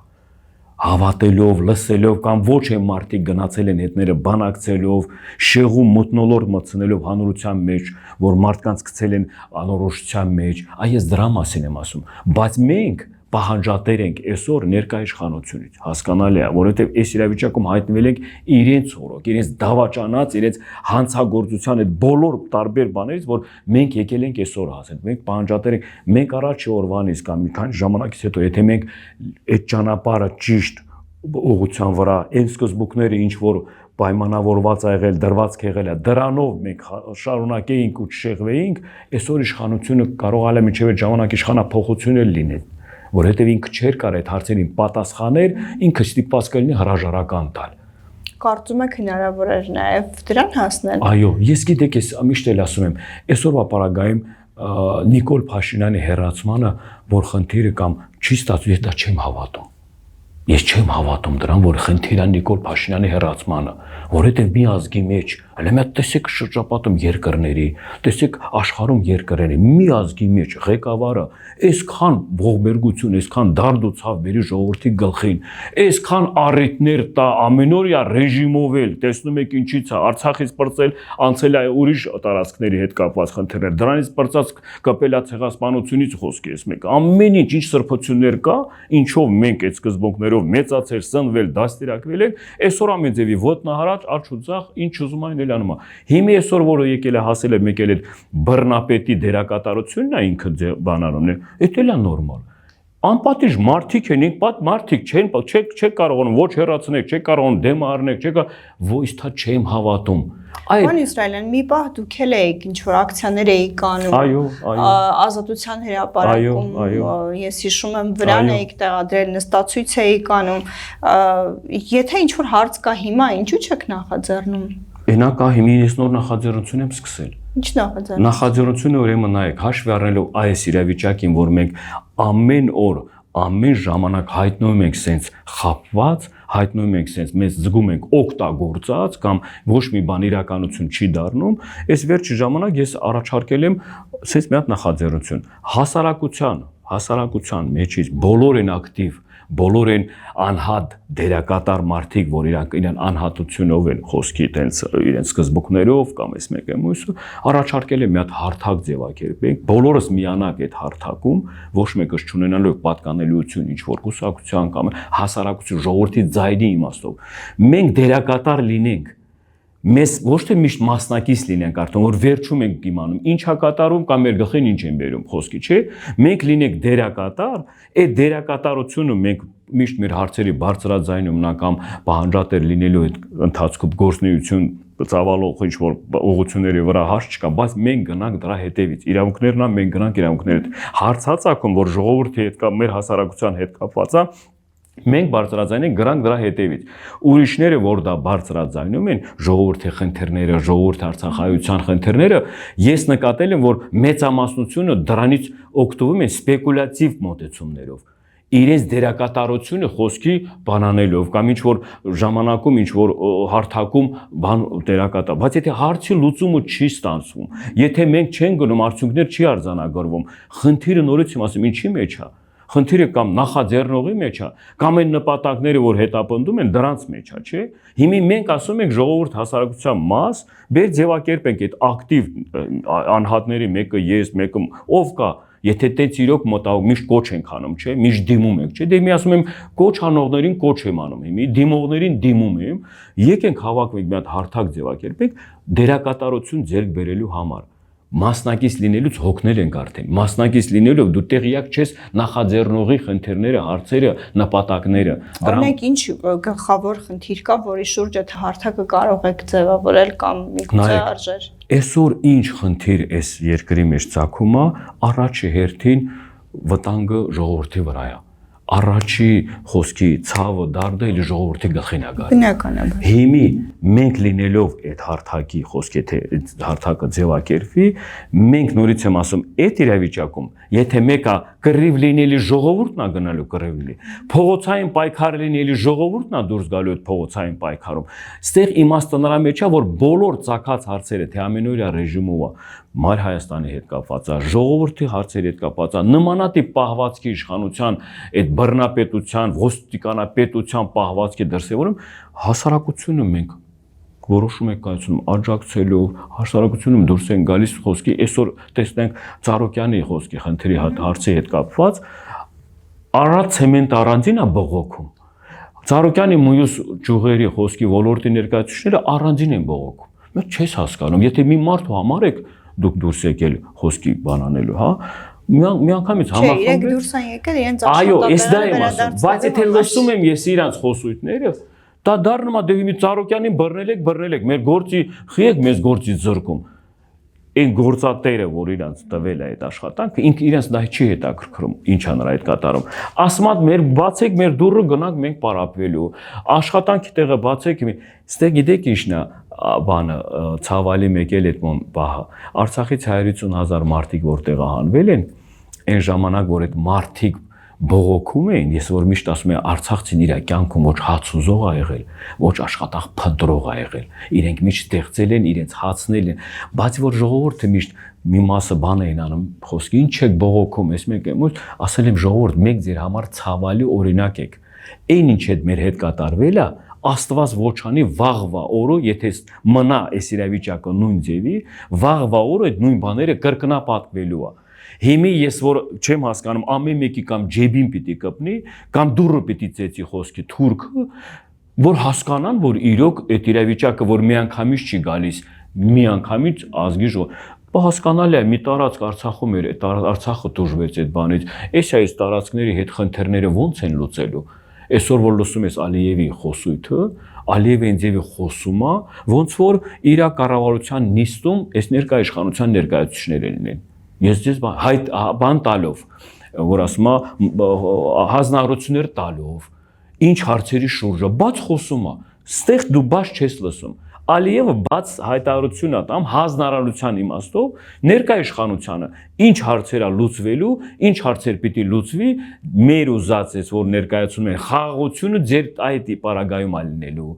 Հավատելով, լսելով կամ ոչ են մարդիկ գնացել են հետները բանակցելով, շեղում մթնոլորտ մտցնելով հանրության մեջ, որ մարդկանց գցել են անորոշության մեջ, այս դրա մասին եմ ասում, բայց մենք պահանջատեր ենք այսօր ներկա իշխանությունից, հասկանալի է, որովհետև այս իրավիճակում հայտնվել ենք իրենց օրոք, իրենց դավաճանած, իրենց հանցագործության այդ բոլոր տարբեր բաներից, որ մենք եկել ենք այսօր հասել, մենք պահանջատեր ենք, մենք առաջի օրվանից կամ մի քանի ժամանակից հետո, եթե մենք այդ ճանապարհը ճիշտ ուղղության վրա, այն սկզբունքները, ինչ որ պայմանավորված ա եղել, դրված եղել է, դրանով մենք շարունակեինք ու չշեղվեինք, այսօր իշխանությունը կարող է մինչև այդ ժամանակ իշխանափոխություն էլ լինել, որովհետև ինքը չէր կարող այդ հարցերին պատասխանել, ինքը ստիպված կլինի հրաժարական տալ։ Կարծում եք հնարավոր էր նաև դրան հասնել։ Այո, ես գիտեք, ես միշտ էլ ասում եմ, այսօրվա պարագայում Նիկոլ Փաշինյանի հերացմանը, որ խնդիրը կամ չի ստացվում, ես դա չեմ հավատում։ Ես չեմ հավատում դրան, որ խնդիրը Նիկոլ Փաշինյանի հերացմանը, որովհետև մի ազգի մեջ, հələ մի տեսեք շրջապատում երկրների, տեսեք աշխարհում երկրների, մի ազգի մեջ ղեկավարը այսքան ողբերգություն, այսքան դարդ ու ցավ բերի ժողովրդի գլխին, այսքան առիթներ տա ամենօրյա ռեժիմով էլ, տեսնում եք ինչից է, Արցախից պրծել, անցել է ուրիշ տարածքների հետ կապված խնդիրներ, դրանից պրծած կապել է ցեղասպանությունից խոսքի ես մեկ, ամեն ինչ սրբություններ կա, ինչով մենք այդ սկզբունքներով մեծացել, սնվել, դաստիարակվել ենք, այսօր ամեն ձևի ոտնահարած, արջու ցախ, ինչ ուզում այն էլ անում է։ Հիմա այսօր որը եկել է հասել է մեկ էլ այդ բռնապետի դերակատարությունն է ինքը բանանում է, դա էլ է նորմալ։ Անպատիժ մարդիկ են, ինքնապատ մարդիկ չեն, չեք կարողանում ոչ հեռացնել, չեք կարողանում դեմ առնել, չեք, ոչ դա չեմ հավատում։ Պարոն Իսրայելյան, մի պահ դուք էլ եք ինչ որ ակցիաներ էիք անում։ Այո, Ազատության հրապարակում, ես հիշում եմ, վրան էիք տեղադրել, նստացույց էիք անում։ Եթե ինչ որ հարց կա հիմա, ինչու՞ չեք նախաձեռնում։ Այնա կա հիմա ես նոր նախաձեռնություն եմ սկսել։ Ինչ նախաձեռնություն։ Նախաձեռնությունը ուրեմն նայեք, հաշվի առնելով այս իրավիճակին, որ մենք ամեն օր, ամեն ժամանակ հայտնվում ենք սենց խապված, հայտնվում ենք սենց մեզ զգում ենք օգտագործած կամ ոչ մի բան իրականություն չի դառնում, այս վերջի ժամանակ ես առաջարկել եմ սենց մի հատ նախաձեռնություն։ Հասարակության մեջից բոլոր են ակտիվ, բոլոր են անհատ դերակատար մարդիկ, որ իրան անհատությունով են խոսքի իրենց սկզբունքներով կամ այս մեկ եմ ուսը, առաջարկել եմ մի հատ հարթակ ձևակերպենք, բոլորս միանանք այդ հարթակում, ոչ մեկը չունենալով պատկանելիություն ինչ որ կուսակցության կամ հասարակություն ժողովրդի ձայնի իմաստով։ Մենք դերակատար լինենք, մեզ ոչ թե միշտ մասնակից լինենք արդեն, որ վերջում ենք իմանում, ինչ է կատարում կամ մեր գլխին ինչ են բերում խոսքի, չէ՞։ Մենք լինենք դերակատար, այդ դերակատարությունը մենք միշտ մեր հարցերի բարձրաձայնում կամ պահանջատեր լինելու այդ ընթացքում գործունեություն ծավալող ինչ որ ուղղությունների վրա հարց չկա, բայց մենք գնանք դրա հետևից։ Իրավունքներն ա մենք գնանք իրավունքների հետ։ Հարցածակում, որ ժողովրդի հետ կամ մեր հասարակության հետ կապված է, մենք բարձրաձայնենք գրանք դրա հետևից։ Ուրիշները, որ դա բարձրաձայնում են, ժողովրդի խնդիրները, ժողովրդի արցախայության խնդիրները, ես նկատել եմ, որ մեծամասնությունը դրանից օգտվում են սպեկուլյատիվ մոտեցումներով։ Իրենց դերակատարությունը խոսքի բանանելով կամ ինչ որ ժամանակում ինչ որ հարթակում բան դերակատար, բայց եթե հարցի լուծումը չի ստացվում, եթե մենք չենք գնում արդյունքներ չի արձանագրվում, խնդիրը նորից իմ ասեմ ինչի մեջ է։ Խնդիրը կամ նախաձեռնողի մեջ է, կամ այն նպատակները, որ հետապնդում են, դրանց մեջ է, չէ՞։ Հիմա մենք ասում ենք ժողովուրդ հասարակության մաս, բեր ձևակերպենք այդ ակտիվ անհատների մեկը ես, մեկը ով կա, եթե տենց իրոք մտավ միշտ կոչ ենք անում, չէ՞, միշտ դիմում ենք, չէ՞։ Դե մի ասում եմ կոչ անողներին կոչ եմ անում, հիմա դիմողներին դիմում եմ, եկենք հավաքվենք մի հատ հարթակ ձևակերպենք դերակատարություն ձեռք բերելու համար։ Մասնակից լինելուց հոգնել ենք արդեն, մասնակից լինելով դու տեղյակ չես նախաձեռնողի խնդիրները, հարցերը, նպատակները։ Օրինակ ինչ գլխավոր խնդիր կա, որի շուրջ այդ հարթակը կարող եք ձևավորել կամ միգուցե արժեր։ Այսօր ինչ խնդիր էս երկրի մեջ ծագում է, առաջի հերթին վտանգը ժողովրդի վրա է։ առաջի խոսքի ցավը դարձել է ժողովրդի գլխին է գալիս։ Բնականաբար։ Հիմի մենք լինելով այդ հարթակի խոսքի թե հարթակը ձևակերպվի, մենք նորից եմ ասում, այդ իրավիճակում, եթե մեկը կռիվ լինելի ժողովուրդն է գնալու կռիվի, փողոցային պայքար լինելի ժողովուրդն է դուրս գալու այդ փողոցային պայքարում, ստեղ իմաստը նրա մեջ է, որ բոլոր ցակած հարցերը, թե ամենօրյա ռեժիմով է, Մայր Հայաստանի հետ կապված է, ժողովրդի հարցերի հետ կապված է, նմանատիպ պահվածքի իշխանության, այդ բռնապետության, ոստիկանապետության պահվածքի դրսևորում հասարակությունը մենք որոշում ենք կայացնում աջակցելով, հասարակությունում դուրս են գալիս խոսքի, այսօր տեսնենք Ծառուկյանի խոսքի խնդրի հարցի հետ կապված, առանց ցեմենտ առանձին է բողոքում։ Ծառուկյանի մյուս ճյուղերի խոսքի ոլորտի ներկայացուցիչները առանձին են բողոքում։ Մենք չես հասկանում, եթե մի մարդու համար եք դուք դուրս եկել խոսքի բան անելու, հա, մի անգամից համախմբել։ Չէ, իրենք դուրս են եկել, իրենց Այո, ես դա եմ ասում, բայց եթե լսում եմ ես իրանց խոսույթները, դա դառնում է դեպի մի Ծառուկյանին բռնել եք, մեր գործի խիեք մեզ գործից զրկում։ Այն գործատերը, որ իրանց տվել է այդ աշխատանքը, ինքը իրենց դա չի հետաքրքրում, ինչ է նրա այդ կատարում։ Ասում է մեր բացեք մեր դուռը գնանք մենք պարապվելու։ Աշխատանքի տեղը բացեք։ Ստե գիտեք ինչն է բանը ցավալի մեկել այդ բահը։ Արցախից 150,000 մարդիկ որտեղ հանվել են, այն ժամանակ որ այդ մարդիկ բողոքում էին, ես որ միշտ ասում եմ Արցախցին իր կյանքում ոչ հաց ուզող ա եղել, ոչ աշխատող փնտրող ա եղել, իրենք միշտ ստեղծել են, իրենց հացնել են, բայց որ ժողովուրդը միշտ մի մասը բան էին անում, խոսքի ինչ եք բողոքում, ես մեկ եմ ասել եմ ժողովուրդ, մեկ ձեր համար ցավալի օրինակ եք, այն ինչ հետ մեր հետ կատարվել է, Աստված ոչանի վաղվա օրը, եթե մնա այս իրավիճակը նույն ձևի, վաղվա օրը այդ նույն բաները կրկնապատկվելու է։ Հիմի ես որ չեմ հասկանում ամեն մեկի կամ ջեբին պիտի կպնի, կամ դուրը պիտի ծեծի խոսքի թուրքը, որ հասկանան, որ իրոք այդ իրավիճակը, որ միանգամից չի գալիս, միանգամից ազգի հասկանալի է, մի տարածք Արցախում էր, Արցախը դժվեց այդ բանից, այս տարածքների հետ խնդիրները ոնց են լուծելու։ Այսօր որ լսում ես Ալիևի խոսույթը, Ալիևը ինձ եւի խոսում է, ոնց որ իր կառավարության նիստում այս ներկայ իշխանության ներկայացուցիչները լինեն։ Ես ձեզ բան տալով, որ ասում է հանձնարարություններ տալով, ինչ հարցերի շուրջը, բաց խոսում է, ստեղ դու բաց չես լսում։ Ալիևը բաց հայտարարություն է տամ հանձնարարության իմաստով ներկայ իշխանությանը ինչ հարցեր է լուծվելու, ինչ հարցեր պիտի լուծվի, մեր ուզած էս որ ներկայացնում են խաղաղությունը ձեր այդ պարագայում է լինելու։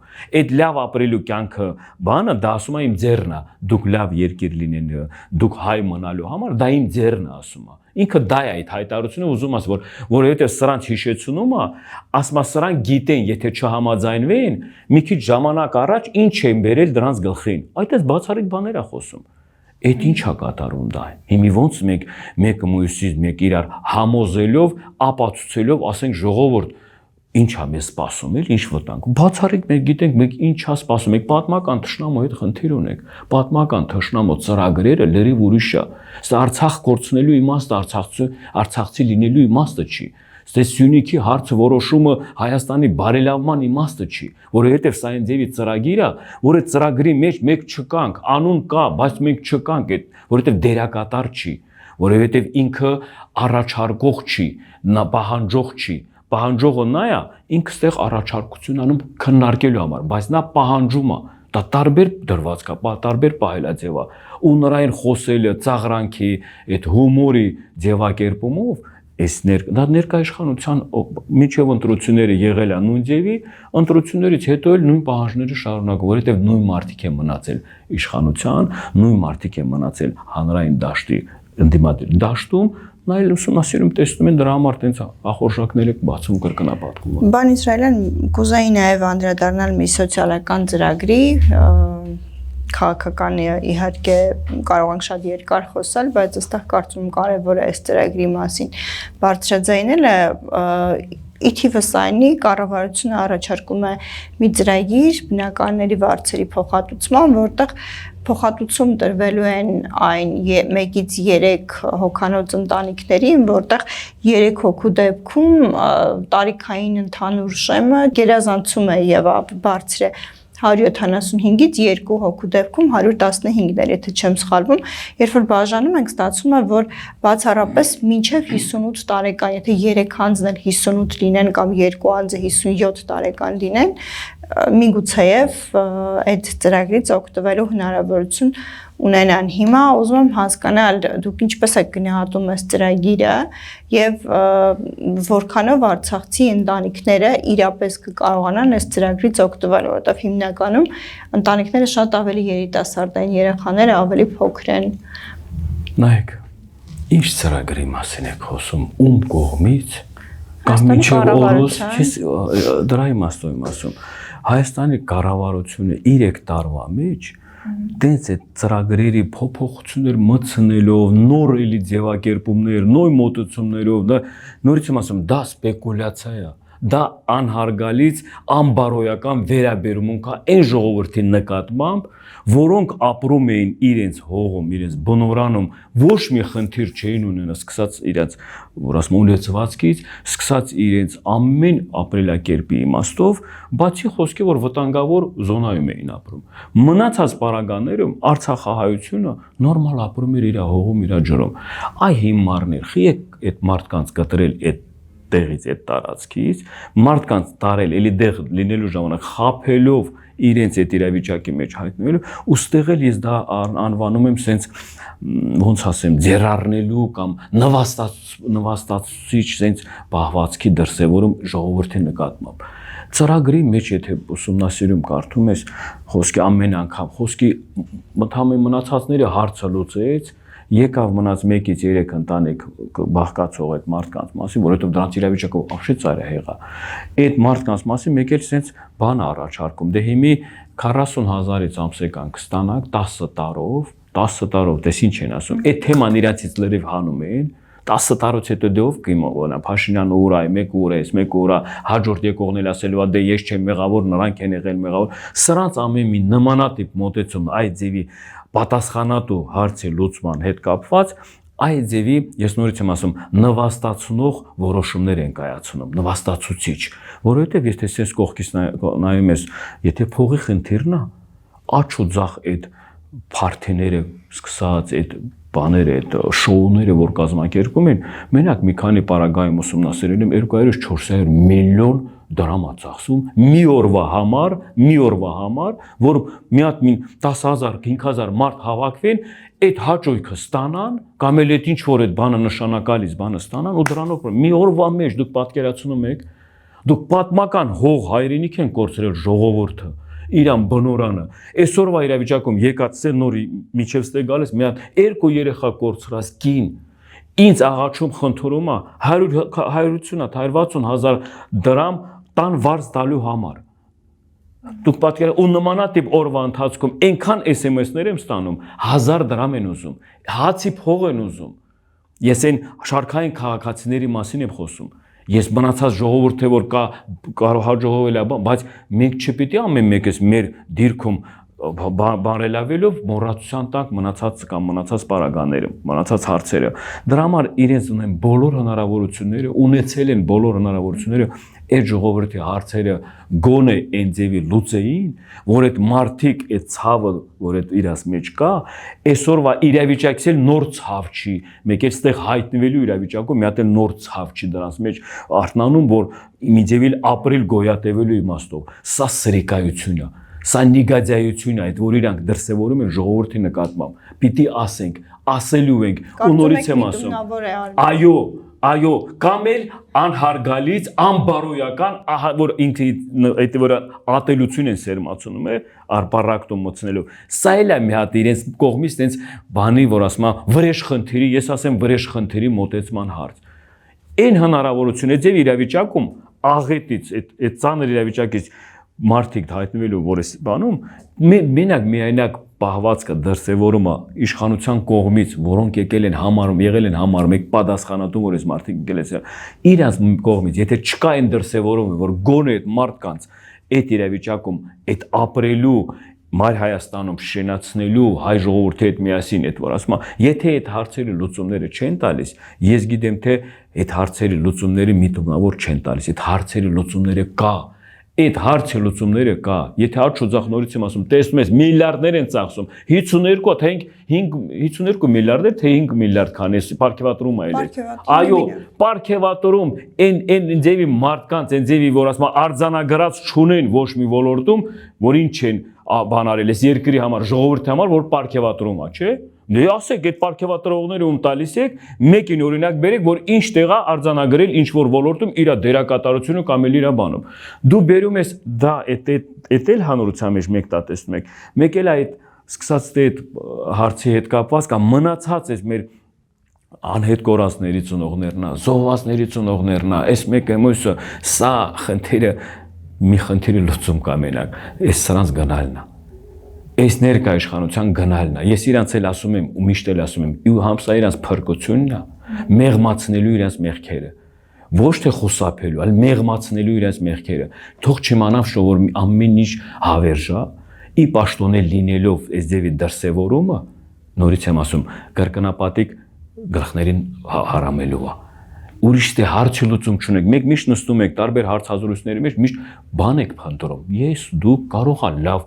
Այդ լավ ապրելու կյանքը բանը դա ասում է իմ ձեռն է, դուք լավ երկիր լինելու, դուք հայ մնալու համար դա իմ ձեռն է ասում է։ Ինքը դա է այդ հայտարարությունը ուզում ասի որովհետև սրանց հիշեցնում է, ասում է սրանք գիտեն, եթե չհամաձայնվեն, մի քիչ ժամանակ առաջ ինչ են բերել դրանց գլխին։ Այդպես բացառիկ բաներ է խոսում։ Այդ ինչ է կատարում դա։ Հիմի ոնց մեկը մյուսից մեկ իրար համոզելով, ապացուցելով, ասենք ժողովուրդ ինչ է մեզ սպասում, ինչ վտանգ։ Բացառիկ մենք գիտենք, մենք ինչ է սպասում, մենք պատմական թշնամու հետ խնդիր ունենք։ Պատմական թշնամու ծրագրերը լրիվ ուրիշ է։ Սա Արցախ կորցնելու իմաստը Արցախցի լինելու իմաստը չի։ Սա Սյունիքի հարցը որոշումը Հայաստանի բարելավման իմաստը չի, որովհետև սա այն ձևի ծրագիր է, որ այդ ծրագրի մեջ մեկ չկանք, անուն կա, բայց մենք չկանք այդ, որովհետև դերակատար չի, որովհետև ինքը առաջարկող չի, նա պահանջող չի։ Պահանջողը նա է, ինքը ստեղ առաջարկություն անում քննարկելու համար, բայց նա պահանջում է, դա տարբեր դրվածք է, տարբեր պահելաձև է, ու նրա այն խոսելը, ծաղրանքի, այդ հումորի ձևակերպումով, դա ներկայ իշխանության միջև ընտրությունները եղել է նույն ձևի, ընտրություններից հետո էլ նույն պահանջները շարունակում, որովհետև նույն մարդիկ են մնացել իշխանության, նույն մարդիկ են մնացել հանրային դաշտի ընդդիմադիր դաշտում, նայել ուսումնասիրում տեսնում են դրա համար տենց ախորժակներ եք բացում կրկնապատկում։ Բան Իսրայելյան կուզեի նաև անդրադառնալ մի սոցիալական ծրագրի, քաղաքական իհարկե կարող ենք շատ երկար խոսալ, բայց ըստեղ կարծում կարևոր է այս ծրագրի մասին բարձրաձայնելը։ Ի թիվս այնի կառավարությունը առաջարկում է մի ծրագիր բնակարանների վարձերի փոխհատուցման, որտեղ փոխհատուցում տրվելու են այն 1-ից 3 հոգանոց ընտանիքներին, որտեղ 3 հոգու դեպքում տարիքային ընդհանուր շեմը գերազանցում է եւ բարձր է 175-ից 2 հոգու դեպքում 115-ն էր, եթե չեմ սխալվում, երբ որ բաժանում ենք, ստացվում է, որ բացառապես մինչև 58 տարեկան, եթե 3 անձն էլ 58 լինեն կամ 2 անձը 57 տարեկան լինեն, միգուցեև այդ ծրագրից օգտվելու հնարավորություն ունենան։ Հիմա ուզում եմ հասկանալ, դուք ինչպես եք գնահատում այս ծրագիրը եւ որքանով արցախցի ընտանիքները իրապես կկարողանան այս ծրագրից օգտվել, որովհետեւ հիմնականում ընտանիքները շատ ավելի երիտասարդ են, երեխաները ավելի փոքր են։ Նայեք, ինչ ծրագրի մասին եք խոսում, ում կողմից կամ մինչև օրս, ես դրա իմաստով եմ ասում, Հայաստանի կառավարությունը 3 տարվա մեջ տենց այդ ծրագրերի փոփոխություններ մտցնելով, նոր էլի ձևակերպումներ, նոր մոտեցումներով, դա նորից եմ ասում, դա սպեկուլյացիա է, դա անհարգալից անբարոյական վերաբերմունք է այն ժողովրդի նկատմամբ, որոնք ապրում էին իրենց հողում, իրենց բնորանում, ոչ մի խնդիր չէին ունենա, սկսած իրենց, որ ասում ունեցվածքից, սկսած իրենց ամեն ապրելակերպի իմաստով, բացի խոսքի, որ վտանգավոր զոնայում էին ապրում։ Մնացած պարագաներում Արցախահայությունը նորմալ ապրում էր իր հողում, իր ջրում։ Այ հիմարներ, խիեք այդ մարդկանց կտրել այդ տեղից, այդ տարածքից, մարդկանց տարել, էլի դեղ լինելու ժամանակ խաբելով իրենց այդ իրավիճակի մեջ հայտնվելու, ու ստեղել ես դա անվանում եմ սենց, ոնց ասեմ, ձեռառնելու կամ նվաստացուցիչ սենց պահվածքի դրսևորում ժողովրդի նկատմամբ։ Ծրագրի մեջ եթե ուսումնասիրում կարդում ես, խոսքի ամեն անգամ, խոսքի ընդհանրապես մնացածները հարցը լուծեց, եկավ մնաց 1-ից 3 ընտանիք բաղկացող այդ մարդկանց մասին, որովհետև դրանց իրավիճակը աղշի ծայրահեղ է։ Այդ մարդկանց մասին մեկ էլ սենց բան առաջարկում, դե հիմի 40,000-ից ամսեկան կստանանք 10 տարով, դες ինչ են ասում, այդ թեման իրանցից լրիվ հանում են, 10 տարուց հետո դե ով կիմա Փաշինյանը ուր է, մեկը ուր է, մեկը ուր է, հաջորդ եկողն էլ ասելու է, դե ես չեմ մեղավոր, նրանք են եղել մեղավոր։ Սրանց ամեն մի նմանատիպ մոտեցում այդ ձևի պատասխանատու հարցի լուծման հետ կապված, այդ ձևի, ես նորից եմ ասում, նվաստացնող որոշումներ են կայացնում, նվաստացուցիչ, որովհետև եթե ես կողքից նայում ես, եթե փողի խնդիրն է, աչ ու ձախ այդ փարթիները սկսած այդ բաները, այդ շոուները, որ կազմակերպում են, մենակ մի քանի պարագայում ուսումնասիրել եմ 200-400 միլիոն դրամ է ծախսում մի օրվա համար, որ մի հատ 10,000, 5,000 մարդ հավաքվեն, այդ հաճույքը ստանան, կամ էլ այդ ինչ որ այդ բանը նշանակալից բանը ստանան, ու դրանով մի օրվա մեջ դուք պատկերացնում եք, դուք պատմական հող հայրենիք են կորցրել ժողովուրդը, իրան բնորանը, այսօրվա իրավիճակում եկած սեր նորի միջև ստե գալիս մի հատ 2 երեխա կորցրած կին, ինձ աղաչում խնդրում է 150,000 դրամ տան վարձ տալու համար։ Դուք պատկերացրեք, ու նմանատիպ օրվա ընթացքում այնքան SMS-ներ եմ ստանում, 1000 դրամ են ուզում, հացի փող են ուզում։ Ես այն շարքային քաղաքացիների մասին եմ խոսում։ Ես մնացած ժողովուրդը որ կարող հաջողվել է, բայց մենք չպիտի ամեն մեկս մեր դիրքում բարելավելով մոռացության տակ մնացած կամ մնացած պարագաները, մնացած հարցերը։ Դրա համար իրենց ունեն բոլոր հնարավորությունները, ունեցել են բոլոր հնարավորությունները այդ ժողովրդի հարցերը գոնե այն ձևի լուծեին, որ այդ մարդիկ այդ ցավը, որ այդ իրաց մեջ կա, այսօրվա իրավիճակից էլ նոր ցավ չի, մեկ էլ ստեղ հայտնվելու իրավիճակում մի հատ էլ նոր ցավ չի դրանց մեջ արտնանում, որ մի ձևի ապրել գոյատևելու իմաստով։ Սա սրիկայություն է, սա նիգադիայություն է, այդ որ իրանք դրսևորում են ժողովրդի նկատմամբ։ Պիտի ասենք, ասելու ենք, ու նորից եմ ասում։ Այո, կամ էլ անհարգալից, անբարոյական, որ ինքը այդ որ ատելություն են սերմացնում է, արբարակտում մտցնելով։ Սա էլ է մի հատ իրենց կողմից տենց բանի, որ ասում է վրեժ խնդիրի, ես ասեմ վրեժ խնդիրի մոտեցման հարց։ Այն հնարավորություն է ձև իրավիճակում աղետից, այդ ծանր իրավիճակից մարդիկ հայտնվելու որ էս բանում, միայնակ պահվածքը դրսևորումը իշխանության կողմից, որոնք եղել են համարում, եք պատասխանատու որ էս մարդիկ եկել են, իրանց կողմից, եթե չկա այն դրսևորումը, որ գոնե այդ մարդկանց այդ իրավիճակում այդ ապրելու Մայր Հայաստանում շենացնելու հայ ժողովրդի հետ միասին այդ որ ասում է, եթե այդ հարցերի լուծումները չեն տալիս, ես գիտեմ թե այդ հարցերի լուծումները միտումնավոր չեն տալիս, այդ հարցերի լուծումները կա, Այդ հարցի լուծումները կա։ Եթե հարց շուտով նորից եմ ասում, տեսնում ես միլիարդներ են ծախսում, 52 թե 52 միլիարդեր թե 5 միլիարդ քանես պարգևատրում է էլի։ Այո, պարգևատրում այն ձևի մարդկանց, այն ձևի, որ ասում արձանագրած չունեն ոչ մի ոլորտում, որ ինչ են բան արել, այս երկրի համար, ժողովրդի համար, որ պարգևատրում է, չէ՞։ Դե ասեք, այդ պարգևատրողները ում տալիս եք, մեկին օրինակ բերեք, որ ինչ տեղ է արձանագրել ինչ որ ոլորտում իր դերակատարությունը կամ էլ իր բանում։ Դու բերում ես դա էտել հանրության մեջ մեկ տա տեսնում եք։ Մեկ էլ այդ սկսած դե այդ հարցի հետ կապված կամ մնացած այս մեր անհետ կորածների ծնողներն է, զոհվածների ծնողներն է, այս մեկը մյուսը, սա խնդիրը մի խնդիրի լուծում կա մենակ, այս սրանց գնալն է։ Այս ներկա իշխանության գնալն է։ Ես իրանց էլ ասում եմ ու միշտ էլ ասում եմ, ու համսա իրանց փրկությունն է, մեղմացնելու իրանց մեղքերը։ Ոչ թե խուսափելու, այլ մեղմացնելու իրանց մեղքերը։ Թող չիմանամ, որ ամեն ինչ հավերժա, ի պաշտոնել լինելով այս ձևի դրսևորումը, նորից եմ ասում, կրկնապատիկ գլխներին հարամելու է։ Ուրիշ թե հարցի լուծում չունեք, մեկ միշտ նստում եք տարբեր հարցազրույցների մեջ, միշտ բան եք փնտրում։ Ես դու կարող ա լավ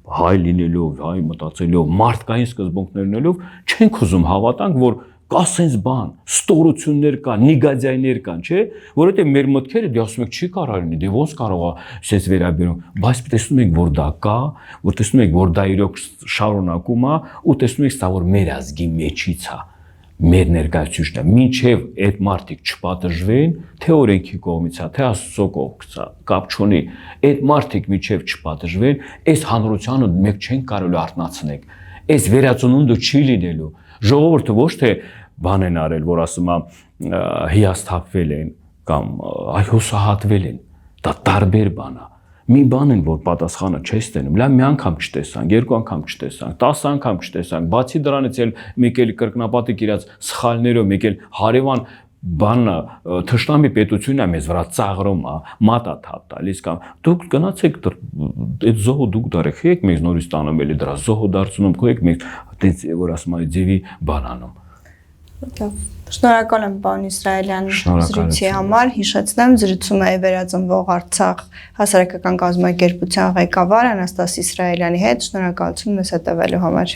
հայ լինելով, հայ մտածելով, մարդկային սկզբունքներ ունելով, չենք ուզում հավատանք, որ կա sense բան, ստորություններ կա, նիգադիայներ կան, չէ՞, որովհետև մեր մտքերը դե ասում եք չի կարող լինի, դե ոնց կարող է sense վերաբերում, բայց տեսնում եք, որ դա կա, որ տեսնում եք, որ դա իրոք շարունակում է, ու տեսնում եք, սա որ մեր ազգի մեջից է, մեր ներկայացուցիչն է, մինչև այդ մարդիկ չպատժվեն, թե օրենքի կողմից է, թե Աստծո կողմից է, կապ չունի, այդ մարդիկ մինչև չպատժվեն, այս հանրությանը մեկ չեն կարելի արթնացնել, այս վերածնունդը չի լինելու, ժողովուրդը ոչ թե բան են արել, որ ասում է հիասթափվել են կամ հուսահատվել են, դա տարբեր բան է։ Մի բան են, որ պատասխանը չես տենում, լավ մի անգամ չտեսանք, երկու անգամ չտեսանք, 10 անգամ չտեսանք, բացի դրանից էլ մեկ էլ կրկնապատիկ իրաց սխալներով, մեկ էլ հարևան բանը թշնամի պետությունն է մեզ վրա ծաղրում է, մատա թափ տալիս կամ դուք գնացեք այդ զոհը դուք դարեք, եք մեզ նորից տանում էլի դրա զոհը դարձնում, եք մեզ այդպես որ ասում այդ ձևի բան անում։ Շնորհակալ եմ պարոն Իսրայելյան զրույցի համար, հիշեցնեմ զրուցում է վերածնվող Արցախ հասարակական կազմակերպության ղեկավար Անաստաս Իսրայելյանի հետ, շնորհակալություն մեզ հետևելու համար։